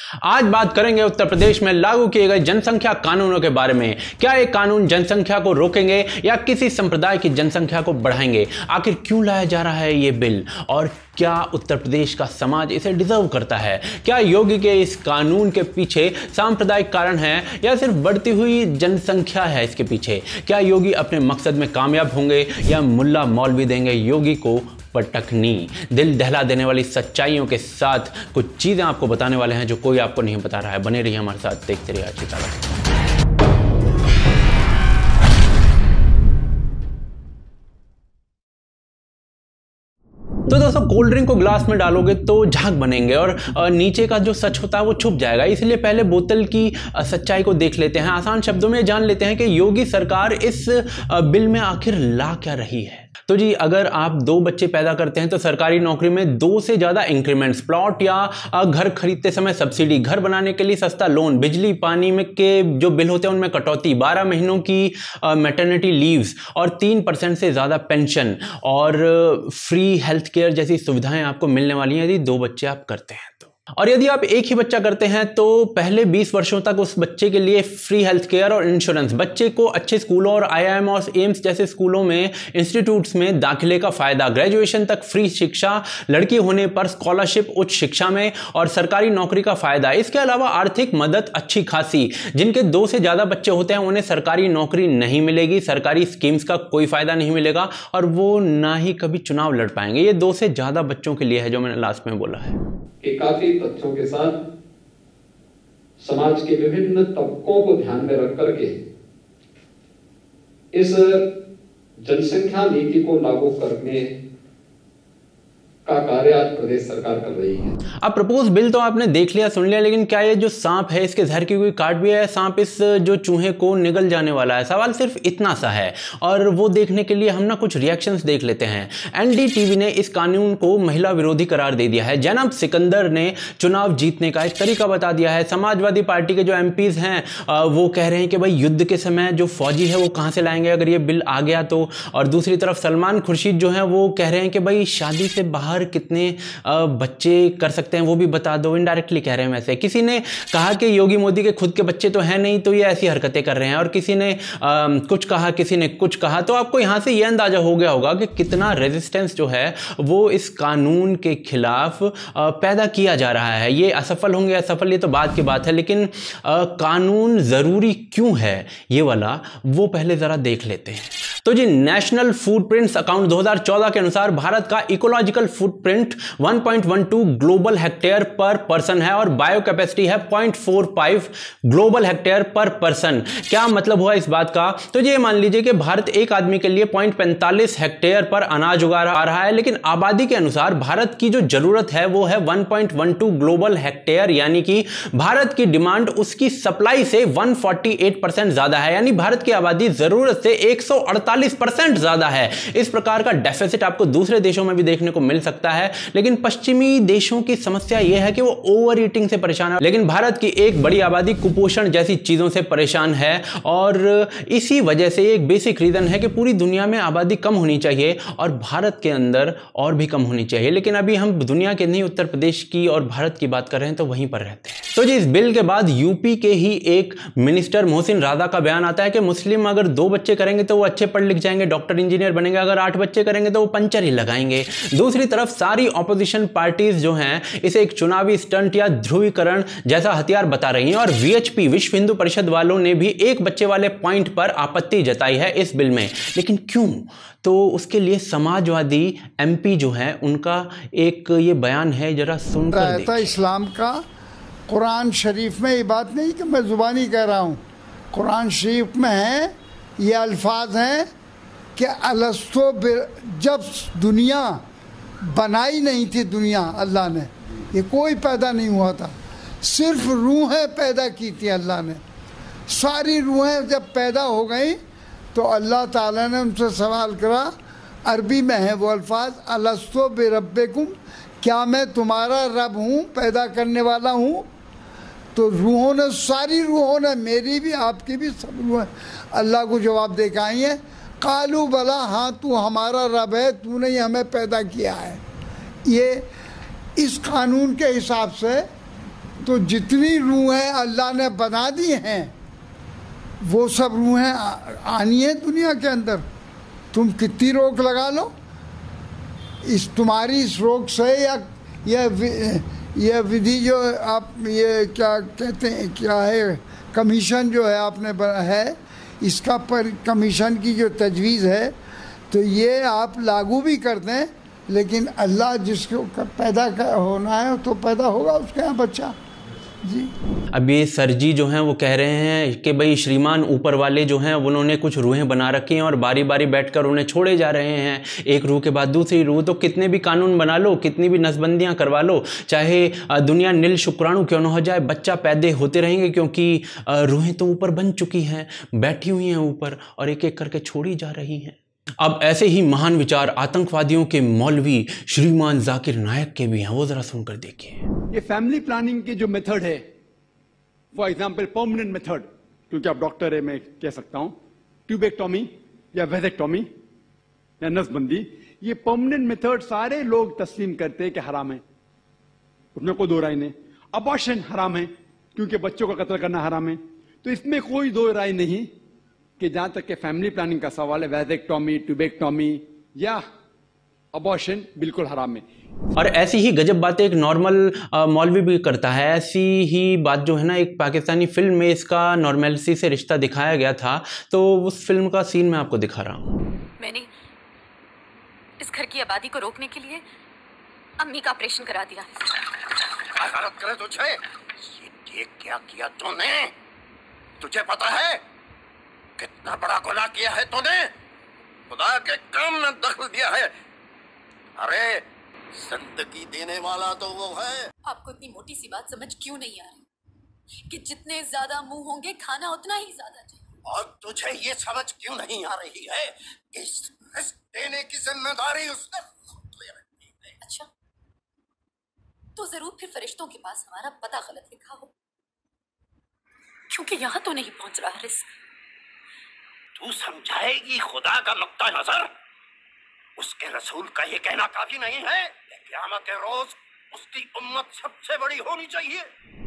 आज बात करेंगे उत्तर प्रदेश में लागू किए गए जनसंख्या कानूनों के बारे में। क्या ये कानून जनसंख्या को रोकेंगे या किसी संप्रदाय की जनसंख्या को बढ़ाएंगे? आखिर क्यों लाया जा रहा है ये बिल और क्या उत्तर प्रदेश का समाज इसे डिजर्व करता है? क्या योगी के इस कानून के पीछे सांप्रदायिक कारण है या सिर्फ बढ़ती हुई जनसंख्या है इसके पीछे? क्या योगी अपने मकसद में कामयाब होंगे या मुल्ला मौलवी देंगे योगी को पटकनी? दिल दहला देने वाली सच्चाइयों के साथ कुछ चीजें आपको बताने वाले हैं जो कोई आपको नहीं बता रहा है। बने रहिए हमारे साथ, देखते रहिए आज की तारीख। तो दोस्तों, कोल्ड ड्रिंक को ग्लास में डालोगे तो झाग बनेंगे और नीचे का जो सच होता है वो छुप जाएगा। इसलिए पहले बोतल की सच्चाई को देख लेते हैं। आसान शब्दों में जान लेते हैं कि योगी सरकार इस बिल में आखिर ला क्या रही है। तो जी, अगर आप 2 बच्चे पैदा करते हैं तो सरकारी नौकरी में 2 से ज्यादा इंक्रीमेंट्स, प्लॉट या घर खरीदते समय सब्सिडी, घर बनाने के लिए सस्ता लोन, बिजली पानी में के जो बिल होते हैं उनमें कटौती, 12 महीनों की मैटरनिटी लीव्स और 3% से ज्यादा पेंशन और फ्री हेल्थ केयर जैसी सुविधाएं आपको मिलने वाली हैं यदि 2 बच्चे आप करते हैं तो। और यदि आप एक ही बच्चा करते हैं तो पहले 20 वर्षों तक उस बच्चे के लिए फ्री हेल्थ केयर और इंश्योरेंस, बच्चे को अच्छे स्कूलों और IIM और एम्स जैसे स्कूलों में, इंस्टीट्यूट्स में दाखिले का फायदा, ग्रेजुएशन तक फ्री शिक्षा, लड़की होने पर स्कॉलरशिप उच्च शिक्षा में और सरकारी नौकरी का फायदा। इसके अलावा आर्थिक मदद अच्छी खासी। जिनके 2 से ज्यादा बच्चे होते हैं उन्हें सरकारी नौकरी नहीं मिलेगी, सरकारी स्कीम्स का कोई फायदा नहीं मिलेगा और वो ना ही कभी चुनाव लड़ पाएंगे। ये 2 से ज्यादा बच्चों के लिए है जो मैंने लास्ट में बोला है कि काफी तथ्यों के साथ समाज के विभिन्न तबकों को ध्यान में रख करके इस जनसंख्या नीति को लागू करने का कार्य आज प्रदेश सरकार कर रही है। अब प्रपोज बिल तो आपने देख लिया, सुन लिया, लेकिन क्या ये जो सांप है इसके जहर की कोई काट भी है? सांप इस जो चूहे को निगल जाने वाला है? सवाल सिर्फ इतना सा है और वो देखने के लिए हम ना कुछ रिएक्शंस देख लेते हैं। NDTV ने इस कानून को महिला विरोधी करार दे दिया है। जैनब सिकंदर ने चुनाव जीतने का एक तरीका बता दिया है। समाजवादी पार्टी के जो MPs हैं वो कह रहे हैं कि भाई युद्ध के समय जो फौजी है वो कहां से लाएंगे अगर ये बिल आ गया तो। और दूसरी तरफ सलमान खुर्शीद जो है वो कह रहे हैं कि भाई शादी से बाहर कितने बच्चे कर सकते हैं वो भी बता दो। इनडायरेक्टली कह रहे हैं। वैसे किसी ने कहा कि योगी मोदी के खुद के बच्चे तो हैं नहीं तो ये ऐसी हरकतें कर रहे हैं, और किसी ने कुछ कहा, किसी ने कुछ कहा। तो आपको यहां से ये अंदाजा हो गया होगा कि कितना रेजिस्टेंस जो है वो इस कानून के खिलाफ पैदा किया जा रहा है। ये असफल होंगे असफल ये तो बात की बात है, लेकिन कानून जरूरी क्यों है ये वाला वो पहले जरा देख लेते हैं। तो जी, नेशनल फुटप्रिंट्स अकाउंट 2014 के अनुसार भारत का इकोलॉजिकल फुटप्रिंट 1.12 ग्लोबल हेक्टेयर पर पर्सन है और बायो कैपेसिटी है 0.45 ग्लोबल हेक्टेयर पर पर्सन। क्या मतलब हुआ इस बात का? तो ये मान लीजिए कि भारत एक आदमी के लिए 0.45 हेक्टेयर पर अनाज उगा रहा है, लेकिन आबादी के अनुसार भारत की जो जरूरत है वो है 1.12 ग्लोबल हेक्टेयर, यानी कि भारत की डिमांड उसकी सप्लाई से 148% ज्यादा है। यानी भारत की आबादी जरूरत से 148% ज्यादा है। इस प्रकार का डेफिसिट आपको दूसरे देशों में भी देखने को मिल सकता है, लेकिन पश्चिमी देशों की समस्या यह है कि वो ओवर ईटिंग से परेशान है, लेकिन भारत की एक बड़ी आबादी कुपोषण जैसी चीजों से परेशान है। और इसी वजह से एक बेसिक रीजन है कि पूरी दुनिया में आबादी कम होनी चाहिए और भारत के अंदर और भी कम होनी चाहिए। लेकिन अभी हम दुनिया के नहीं, उत्तर प्रदेश की और भारत की बात कर रहे हैं तो वहीं पर रहते हैं। तो जी, इस बिल के बाद यूपी के ही एक मिनिस्टर मोहसिन राजा का बयान आता है कि मुस्लिम अगर 2 बच्चे करेंगे तो वो अच्छे पढ़ लिख जाएंगे, डॉक्टर इंजीनियर बनेंगे, अगर 8 बच्चे करेंगे तो वो पंचर ही लगाएंगे। दूसरी तरफ सारी ऑपोजिशन पार्टीज जो हैं इसे एक चुनावी स्टंट या ध्रुवीकरण जैसा हथियार बता रही हैं और VHP विश्व हिंदू परिषद वालों ने भी एक बच्चे वाले पॉइंट पर आपत्ति जताई है इस बिल में। लेकिन क्यों? तो उसके लिए समाजवादी MP जो हैं उनका एक ये बयान है, जरा सुनकर देखिए। इस्लाम का कुरान शरीफ में ये बात नहीं कि मैं जुबानी कह रहा हूँ, कुरान शरीफ में है ये अल्फाज हैं कि अलस्तो, जब दुनिया बनाई नहीं थी, दुनिया अल्लाह ने, ये कोई पैदा नहीं हुआ था, सिर्फ रूहें पैदा की थी अल्लाह ने। सारी रूहें जब पैदा हो गई तो अल्लाह ताला ने उनसे सवाल करा, अरबी में है वो अल्फाज, अलस्तो बिरब्बिकुम, क्या मैं तुम्हारा रब हूँ, पैदा करने वाला हूँ? तो रूहों ने, सारी रूहों ने, मेरी भी आपकी भी, सब रूहें अल्लाह को जवाब दे के आई हैं, कालू बला, हाँ तू हमारा रब है, तूने ही हमें पैदा किया है। ये इस कानून के हिसाब से तो जितनी रूहें अल्लाह ने बना दी हैं वो सब रूहें आनी है दुनिया के अंदर। तुम कितनी रोक लगा लो, इस तुम्हारी इस रोक से या ये विधि जो आप ये क्या कहते हैं, क्या है, कमीशन जो है आपने है, इसका पर कमीशन की जो तजवीज़ है, तो ये आप लागू भी कर दें, लेकिन अल्लाह जिसको पैदा होना है तो पैदा होगा उसके यहाँ बच्चा। जी अब ये सर जी जो हैं वो कह रहे हैं कि भाई श्रीमान ऊपर वाले जो हैं उन्होंने कुछ रूहें बना रखी हैं और बारी बारी बैठकर उन्हें छोड़े जा रहे हैं, एक रूह के बाद दूसरी रूह। तो कितने भी कानून बना लो, कितनी भी नसबंदियां करवा लो, चाहे दुनिया नील शुक्राणु क्यों ना हो जाए, बच्चा पैदा होते रहेंगे, क्योंकि रूहें तो ऊपर बन चुकी हैं, बैठी हुई हैं ऊपर और एक एक करके छोड़ी जा रही हैं। अब ऐसे ही महान विचार आतंकवादियों के मौलवी श्रीमान जाकिर नायक के भी हैं, वो जरा सुनकर देखिए। ये फैमिली प्लानिंग के जो मेथड है, फॉर एग्जाम्पल परमानेंट मेथड, क्योंकि आप डॉक्टर है मैं कह सकता हूं, ट्यूबेक्टोमी या वेजेक्टोमी या नसबंदी, ये परमानेंट मेथड सारे लोग तस्लीम करते हैं कि हराम है, उसमें कोई दो राय नहीं। अबॉर्शन हराम है क्योंकि बच्चों का कत्ल करना हराम है, तो इसमें कोई दो राय नहीं कि जहां तक के फैमिली प्लानिंग का सवाल है, वेजेक्टोमी, ट्यूबेक्टोमी या अबॉर्शन बिल्कुल हराम है। और ऐसी ही गजब बातें एक नॉर्मल मौलवी भी करता है। ऐसी ही बात जो है ना, एक पाकिस्तानी फिल्म में इसका नॉर्मेलिटी से रिश्ता दिखाया गया था, तो उस फिल्म का सीन मैं आपको दिखा रहा हूँ। मैंने इस घर की आबादी को रोकने के लिए अम्मी का ऑपरेशन करा दिया। गलत करे तुझे, ये क्या किया तूने? तुझे पता है कितना बड़ा गुनाह किया है तूने? खुदा के काम में दखल दिया है। अरे जिंदगी देने वाला तो वो है। आपको इतनी मोटी सी बात समझ क्यों नहीं आ रही कि जितने ज्यादा मुंह होंगे खाना उतना ही ज्यादा चाहिए? और तुझे ये समझ क्यों नहीं आ रही है कि इस रिस्क देने की जिम्मेदारी उसने खुद ले रखी है? अच्छा, तो जरूर फिर फरिश्तों के पास हमारा पता गलत लिखा हो, क्योंकि यहाँ तो नहीं पहुंच रहा रिस्क। तू समझाएगी खुदा का नुक्ता नजर? उसके रसूल का ये कहना काफी नहीं है? क़यामत के रोज उसकी उम्मत सबसे बड़ी होनी चाहिए।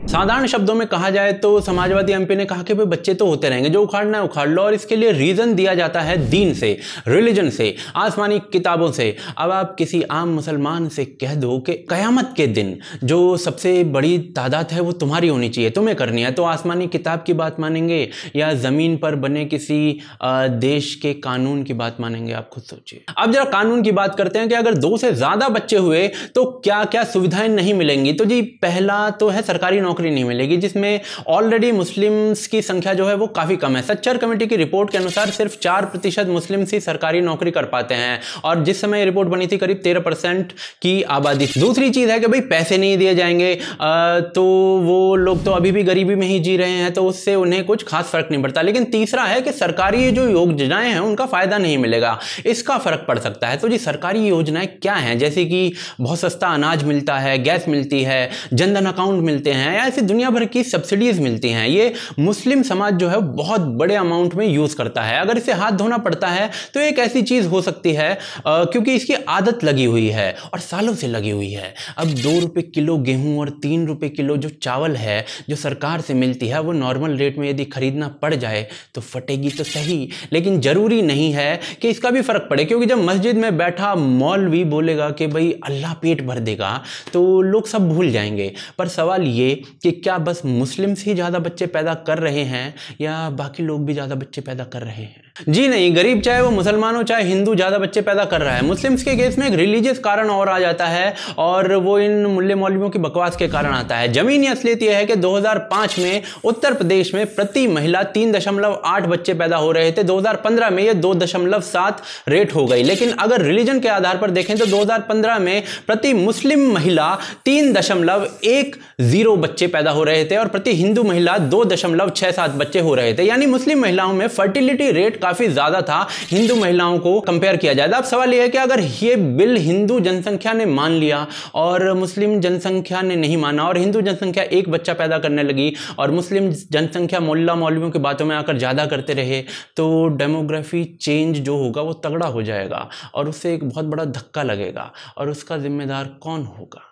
साधारण शब्दों में कहा जाए तो समाजवादी एमपी ने कहा कि भाई बच्चे तो होते रहेंगे, जो उखाड़ना है उखाड़ लो, और इसके लिए रीज़न दिया जाता है दीन से, रिलीजन से, आसमानी किताबों से। अब आप किसी आम मुसलमान से कह दो कि क़यामत के दिन जो सबसे बड़ी तादाद है वो तुम्हारी होनी चाहिए, तुम्हें करनी है, तो आसमानी किताब की बात मानेंगे या ज़मीन पर बने किसी देश के कानून की बात मानेंगे? आप खुद सोचिए। अब जरा कानून की बात करते हैं कि अगर 2 से ज़्यादा बच्चे हुए तो क्या क्या सुविधाएं नहीं मिलेंगी। तो जी पहला तो है सरकारी नौकरी नहीं मिलेगी, जिसमें ऑलरेडी मुस्लिम्स की संख्या जो है वो काफ़ी कम है। सच्चर कमेटी की रिपोर्ट के अनुसार सिर्फ 4% मुस्लिम्स ही सरकारी नौकरी कर पाते हैं, और जिस समय रिपोर्ट बनी थी करीब 13% की आबादी। दूसरी चीज़ है कि भाई पैसे नहीं दिए जाएंगे, तो वो लोग तो अभी भी गरीबी में ही जी रहे हैं, तो उससे उन्हें कुछ खास फर्क नहीं पड़ता। लेकिन तीसरा है कि सरकारी जो योजनाएं हैं उनका फ़ायदा नहीं मिलेगा, इसका फ़र्क पड़ सकता है। तो जी सरकारी योजनाएं क्या हैं? जैसे कि बहुत सस्ता अनाज मिलता है, गैस मिलती है, जनधन अकाउंट मिलते हैं, या ऐसी दुनिया भर की सब्सिडीज मिलती हैं। ये मुस्लिम समाज जो है बहुत बड़े अमाउंट में यूज़ करता है। अगर इसे हाथ धोना पड़ता है तो एक ऐसी चीज़ हो सकती है, क्योंकि इसकी आदत लगी हुई है और सालों से लगी हुई है। अब 2 रुपये किलो गेहूं और 3 रुपये किलो जो चावल है जो सरकार से मिलती है, वो नॉर्मल रेट में यदि खरीदना पड़ जाए तो फटेगी तो सही, लेकिन ज़रूरी नहीं है कि इसका भी फ़र्क पड़े। क्योंकि जब मस्जिद में बैठा मौलवी बोलेगा कि भाई अल्लाह पेट भर देगा, तो लोग सब भूल जाएंगे। पर सवाल ये कि क्या बस मुस्लिम्स ही ज़्यादा बच्चे पैदा कर रहे हैं या बाकी लोग भी ज़्यादा बच्चे पैदा कर रहे हैं? जी नहीं, गरीब चाहे वो मुसलमान हो चाहे हिंदू ज़्यादा बच्चे पैदा कर रहा है। मुस्लिम्स के केस में एक रिलीजियस कारण और आ जाता है, और वो इन मुल्ले मौलवियों की बकवास के कारण आता है। ज़मीनी असलियत यह है कि 2005 में उत्तर प्रदेश में प्रति महिला 3.8 बच्चे पैदा हो रहे थे। 2015 में ये 2.7 रेट हो गई। लेकिन अगर रिलीजन के आधार पर देखें तो 2015 में प्रति मुस्लिम महिला 3.10 बच्चे पैदा हो रहे थे, और प्रति हिंदू महिला 2.67 बच्चे हो रहे थे। यानी मुस्लिम महिलाओं में फर्टिलिटी रेट काफी ज्यादा था हिंदू महिलाओं को कंपेयर किया जाए। अब सवाल यह है कि अगर ये बिल हिंदू जनसंख्या ने मान लिया और मुस्लिम जनसंख्या ने नहीं माना, और हिंदू जनसंख्या 1 बच्चा पैदा करने लगी और मुस्लिम जनसंख्या मुल्ला मौलवियों की बातों में आकर ज्यादा करते रहे, तो डेमोग्राफी चेंज जो होगा वो तगड़ा हो जाएगा और उससे एक बहुत बड़ा धक्का लगेगा। और उसका जिम्मेदार कौन होगा?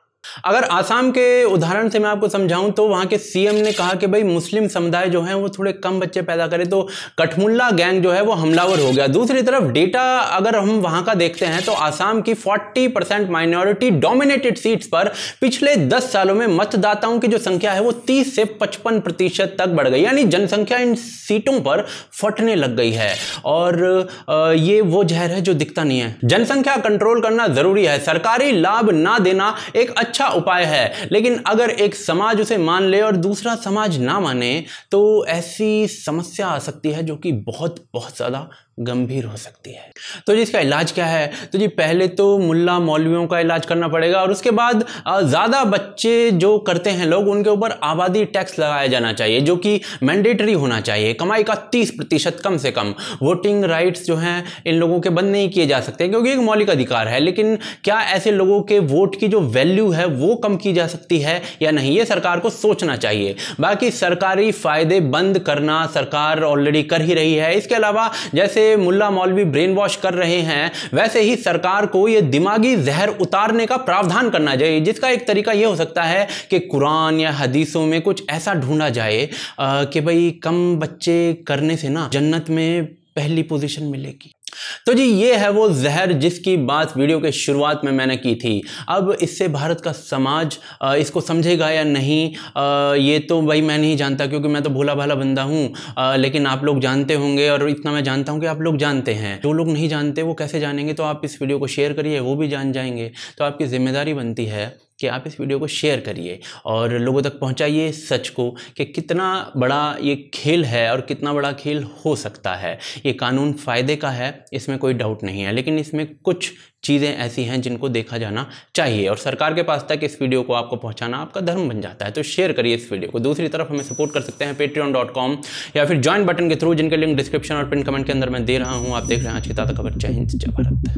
अगर आसाम के उदाहरण से मैं आपको समझाऊं तो वहां के सीएम ने कहा कि भाई मुस्लिम समुदाय जो है वो थोड़े कम बच्चे पैदा करे, तो कठमुल्ला गैंग जो है वो हमलावर हो गया। दूसरी तरफ डेटा अगर हम वहां का देखते हैं तो आसाम की 40% माइनॉरिटी डोमिनेटेड सीट्स पर पिछले 10 सालों में मतदाताओं की जो संख्या है वो 30 से 55% तक बढ़ गई, यानी जनसंख्या इन सीटों पर फटने लग गई है। और ये वो जहर है जो दिखता नहीं है। जनसंख्या कंट्रोल करना जरूरी है, सरकारी लाभ ना देना एक अच्छा उपाय है, लेकिन अगर एक समाज उसे मान ले और दूसरा समाज ना माने तो ऐसी समस्या आ सकती है जो कि बहुत बहुत ज्यादा गंभीर हो सकती है। तो जी इसका इलाज क्या है? तो जी पहले तो मुल्ला मौलवियों का इलाज करना पड़ेगा और उसके बाद ज़्यादा बच्चे जो करते हैं लोग उनके ऊपर आबादी टैक्स लगाया जाना चाहिए जो कि मैंडेटरी होना चाहिए, कमाई का 30% कम से कम। वोटिंग राइट्स जो हैं इन लोगों के बंद नहीं किए जा सकते क्योंकि एक मौलिक अधिकार है, लेकिन क्या ऐसे लोगों के वोट की जो वैल्यू है वो कम की जा सकती है या नहीं, ये सरकार को सोचना चाहिए। बाकी सरकारी फायदे बंद करना सरकार ऑलरेडी कर ही रही है। इसके अलावा जैसे मुल्ला मौलवी ब्रेन वॉश कर रहे हैं वैसे ही सरकार को यह दिमागी जहर उतारने का प्रावधान करना चाहिए, जिसका एक तरीका यह हो सकता है कि कुरान या हदीसों में कुछ ऐसा ढूंढा जाए कि भाई कम बच्चे करने से ना जन्नत में पहली पोजीशन मिलेगी। तो जी ये है वो जहर जिसकी बात वीडियो के शुरुआत में मैंने की थी। अब इससे भारत का समाज इसको समझेगा या नहीं ये तो भाई मैं नहीं जानता क्योंकि मैं तो भोला भाला बंदा हूँ, लेकिन आप लोग जानते होंगे और इतना मैं जानता हूँ कि आप लोग जानते हैं। जो लोग नहीं जानते वो कैसे जानेंगे? तो आप इस वीडियो को शेयर करिए, वो भी जान जाएंगे। तो आपकी जिम्मेदारी बनती है कि आप इस वीडियो को शेयर करिए और लोगों तक पहुंचाइए सच को कि कितना बड़ा ये खेल है और कितना बड़ा खेल हो सकता है। ये कानून फ़ायदे का है, इसमें कोई डाउट नहीं है, लेकिन इसमें कुछ चीज़ें ऐसी हैं जिनको देखा जाना चाहिए और सरकार के पास तक इस वीडियो को आपको पहुंचाना आपका धर्म बन जाता है। तो शेयर करिए इस वीडियो को। दूसरी तरफ हमें सपोर्ट कर सकते हैं patreon.com या फिर ज्वाइन बटन के थ्रू, जिनके लिंक डिस्क्रिप्शन और पिन कमेंट के अंदर मैं दे रहा हूँ। आप देख रहे हैं अच्छी ताज़ा खबर। जय हिंद, जय भारत।